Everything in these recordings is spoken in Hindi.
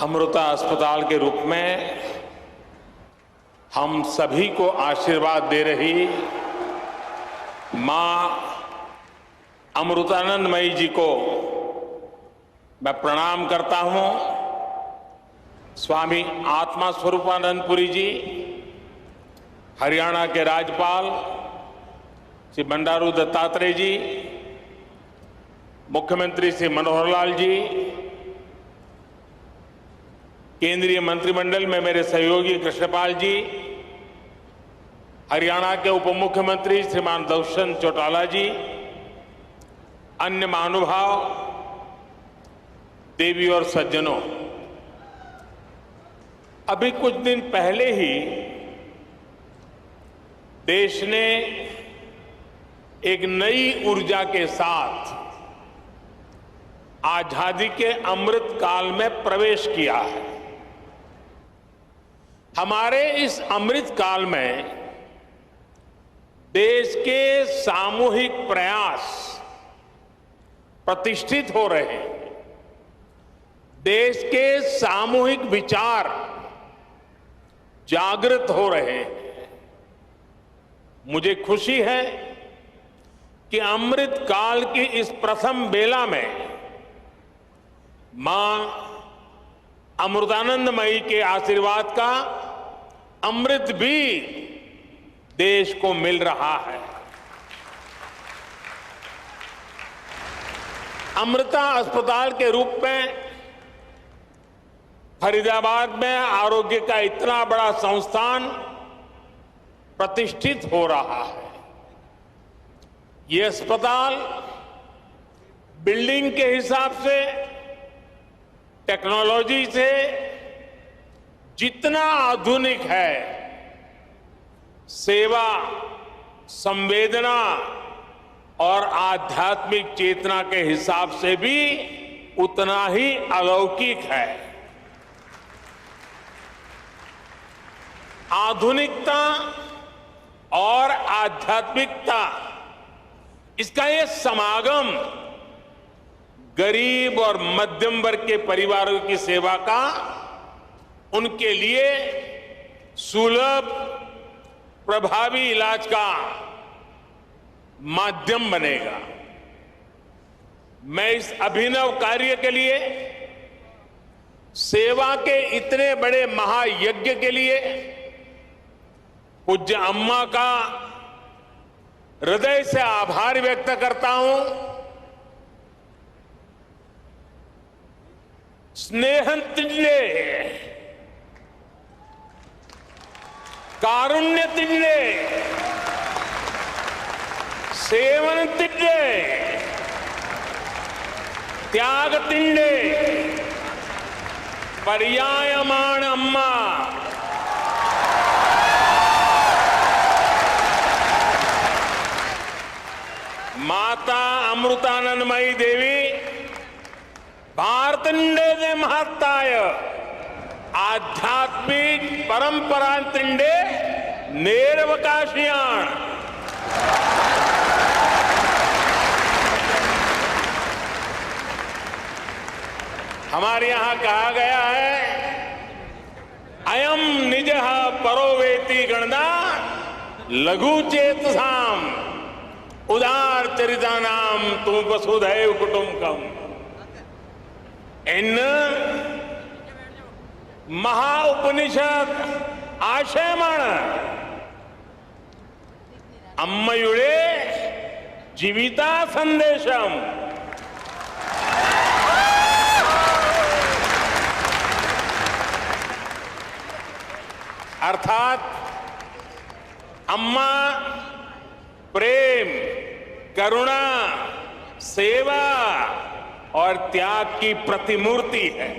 अमृता अस्पताल के रूप में हम सभी को आशीर्वाद दे रही मां अमृतानंदमयी जी को मैं प्रणाम करता हूं। स्वामी आत्मा स्वरूपानंदपुरी जी, हरियाणा के राज्यपाल श्री बंडारू दत्तात्रेय जी, मुख्यमंत्री श्री मनोहर लाल जी, केंद्रीय मंत्रिमंडल में मेरे सहयोगी कृष्णपाल जी, हरियाणा के उप मुख्यमंत्री श्रीमान दुष्यंत चौटाला जी, अन्य महानुभाव, देवी और सज्जनों, अभी कुछ दिन पहले ही देश ने एक नई ऊर्जा के साथ आजादी के अमृत काल में प्रवेश किया है। हमारे इस अमृत काल में देश के सामूहिक प्रयास प्रतिष्ठित हो रहे हैं। देश के सामूहिक विचार जागृत हो रहे हैं। मुझे खुशी है कि अमृत काल की इस प्रथम बेला में मां अमृतानंदमयी के आशीर्वाद का अमृत भी देश को मिल रहा है। अमृता अस्पताल के रूप में फरीदाबाद में आरोग्य का इतना बड़ा संस्थान प्रतिष्ठित हो रहा है। ये अस्पताल बिल्डिंग के हिसाब से, टेक्नोलॉजी से जितना आधुनिक है, सेवा, संवेदना और आध्यात्मिक चेतना के हिसाब से भी उतना ही अलौकिक है। आधुनिकता और आध्यात्मिकता, इसका ये समागम गरीब और मध्यम वर्ग के परिवारों की सेवा का उनके लिए सुलभ, प्रभावी इलाज का माध्यम बनेगा। मैं इस अभिनव कार्य के लिए, सेवा के इतने बड़े महायज्ञ के लिए पूज्य अम्मा का हृदय से आभार व्यक्त करता हूं। स्नेहंतिल्ले, कारुण्यतिल्ले, सेवनतिल्ले, त्यागतिल्ले, पर्यायमाण अम्मा, माता अमृतानंदमयी देवी भारतंडे महत्ताय आध्यात्मिक परंपरा तिंडे नेरवकाशियाण। हमारे यहां कहा गया है, अयम निजः परोवेति गणना लघु चेतसाम उदार चरितानाम तुम वसुधैव कुटुंबकम। इन महाउपनिषद आशयमाण अम्मयुड़े जीविता संदेशम। अर्थात अम्मा प्रेम, करुणा, सेवा और त्याग की प्रतिमूर्ति है।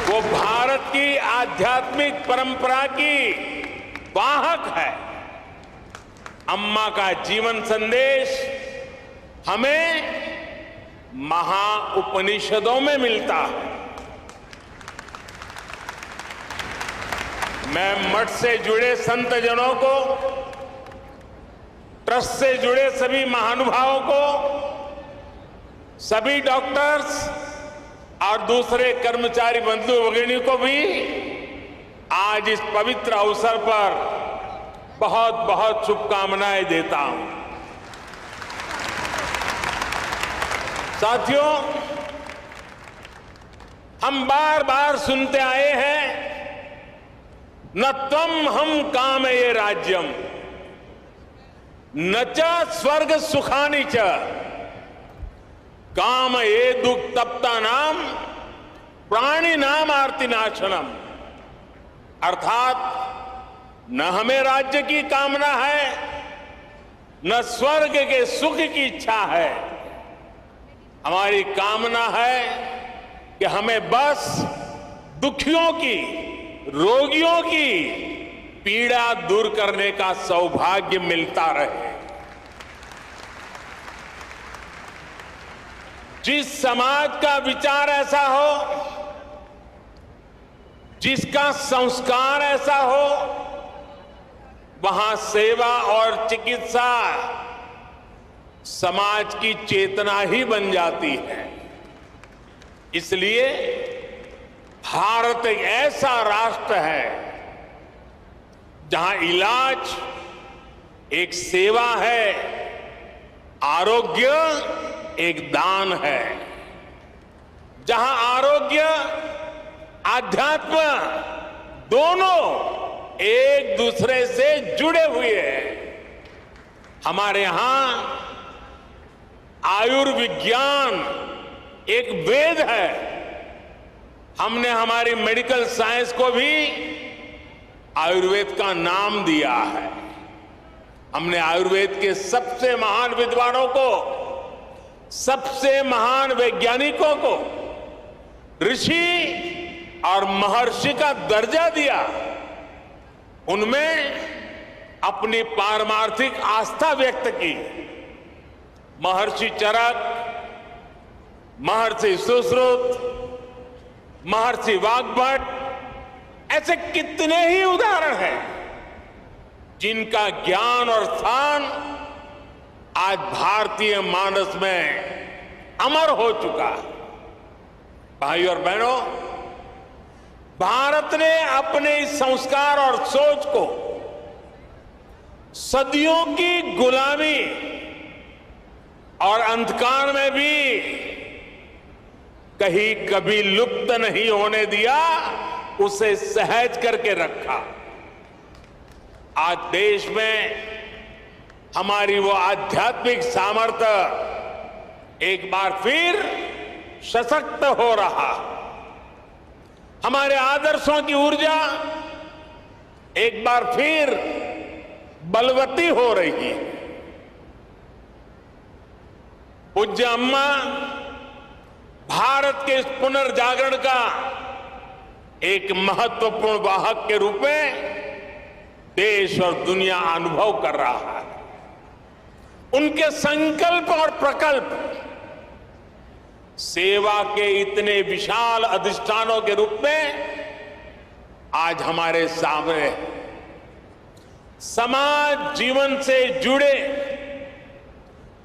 वो भारत की आध्यात्मिक परंपरा की वाहक है। अम्मा का जीवन संदेश हमें महाउपनिषदों में मिलता है। मैं मठ से जुड़े संत जनों को, ट्रस्ट से जुड़े सभी महानुभावों को, सभी डॉक्टर्स, और दूसरे कर्मचारी बंधु भगिनी को भी आज इस पवित्र अवसर पर बहुत बहुत शुभकामनाएं देता हूं। साथियों, हम बार बार सुनते आए हैं, न त्वम हम कामये राज्यम न च स्वर्ग सुखानि च कामये दुख तप्ता नाम प्राणी नाम आर्ति नाशनम। अर्थात न हमें राज्य की कामना है, न स्वर्ग के सुख की इच्छा है। हमारी कामना है कि हमें बस दुखियों की, रोगियों की पीड़ा दूर करने का सौभाग्य मिलता रहे। जिस समाज का विचार ऐसा हो, जिसका संस्कार ऐसा हो, वहां सेवा और चिकित्सा समाज की चेतना ही बन जाती है। इसलिए भारत एक ऐसा राष्ट्र है जहां इलाज एक सेवा है, आरोग्य एक दान है, जहां आरोग्य आध्यात्म दोनों एक दूसरे से जुड़े हुए हैं। हमारे यहां आयुर्विज्ञान एक वेद है। हमने हमारी मेडिकल साइंस को भी आयुर्वेद का नाम दिया है। हमने आयुर्वेद के सबसे महान विद्वानों को, सबसे महान वैज्ञानिकों को ऋषि और महर्षि का दर्जा दिया। उनमें अपनी पारमार्थिक आस्था व्यक्त की। महर्षि चरक, महर्षि सुश्रुत, महर्षि वाग्भट, ऐसे कितने ही उदाहरण हैं जिनका ज्ञान और स्थान आज भारतीय मानस में अमर हो चुका। भाई और बहनों, भारत ने अपने इस संस्कार और सोच को सदियों की गुलामी और अंधकार में भी कहीं कभी लुप्त नहीं होने दिया, उसे सहज करके रखा। आज देश में हमारी वो आध्यात्मिक सामर्थ्य एक बार फिर सशक्त हो रहा। हमारे आदर्शों की ऊर्जा एक बार फिर बलवती हो रही है। पूज्य अम्मा भारत के इस पुनर्जागरण का एक महत्वपूर्ण वाहक के रूप में देश और दुनिया अनुभव कर रहा है। उनके संकल्प और प्रकल्प सेवा के इतने विशाल अधिष्ठानों के रूप में आज हमारे सामने समाज जीवन से जुड़े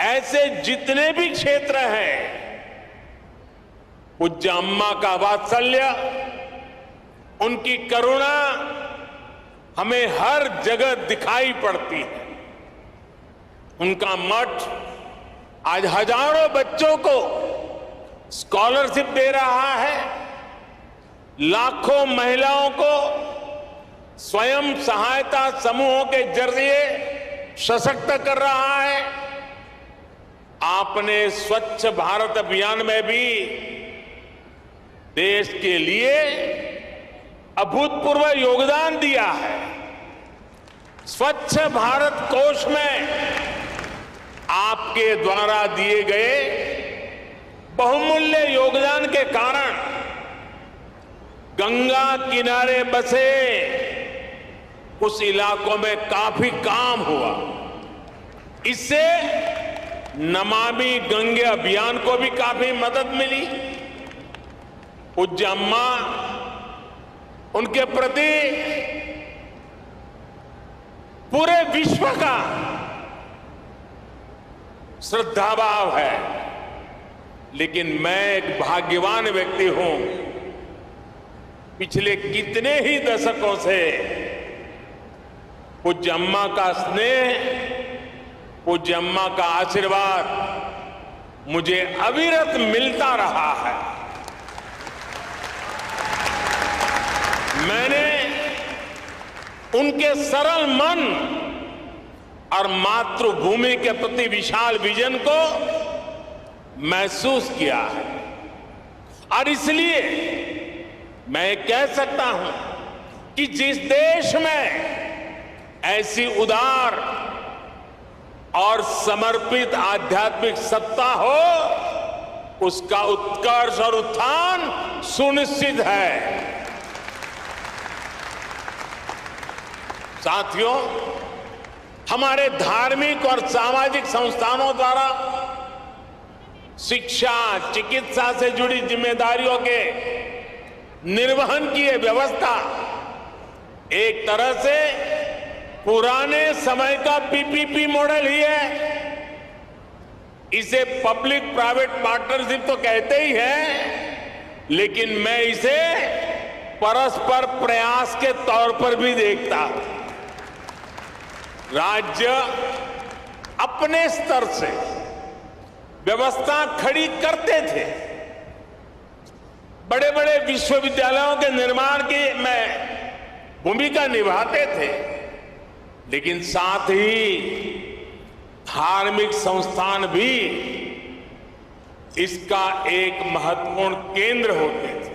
ऐसे जितने भी क्षेत्र हैं, पूज्य अम्मा का वात्सल्य, उनकी करुणा हमें हर जगह दिखाई पड़ती है। उनका मठ आज हजारों बच्चों को स्कॉलरशिप दे रहा है, लाखों महिलाओं को स्वयं सहायता समूहों के जरिए सशक्त कर रहा है। आपने स्वच्छ भारत अभियान में भी देश के लिए अभूतपूर्व योगदान दिया है। स्वच्छ भारत कोष में आपके द्वारा दिए गए बहुमूल्य योगदान के कारण गंगा किनारे बसे उस इलाकों में काफी काम हुआ। इससे नमामि गंगे अभियान को भी काफी मदद मिली। पूज्य अम्मा, उनके प्रति पूरे विश्व का श्रद्धाभाव है। लेकिन मैं एक भाग्यवान व्यक्ति हूं। पिछले कितने ही दशकों से पूज्य अम्मा का स्नेह, पूज्य अम्मा का आशीर्वाद मुझे अविरत मिलता रहा है। मैंने उनके सरल मन और मातृभूमि के प्रति विशाल विजन को महसूस किया है और इसलिए मैं कह सकता हूं कि जिस देश में ऐसी उदार और समर्पित आध्यात्मिक सत्ता हो, उसका उत्कर्ष और उत्थान सुनिश्चित है। साथियों, हमारे धार्मिक और सामाजिक संस्थानों द्वारा शिक्षा, चिकित्सा से जुड़ी जिम्मेदारियों के निर्वहन की यह व्यवस्था एक तरह से पुराने समय का पीपीपी मॉडल ही है। इसे पब्लिक प्राइवेट पार्टनरशिप तो कहते ही हैं, लेकिन मैं इसे परस्पर प्रयास के तौर पर भी देखता हूं। राज्य अपने स्तर से व्यवस्था खड़ी करते थे, बड़े बड़े विश्वविद्यालयों के निर्माण की में भूमिका निभाते थे, लेकिन साथ ही धार्मिक संस्थान भी इसका एक महत्वपूर्ण केंद्र होते थे।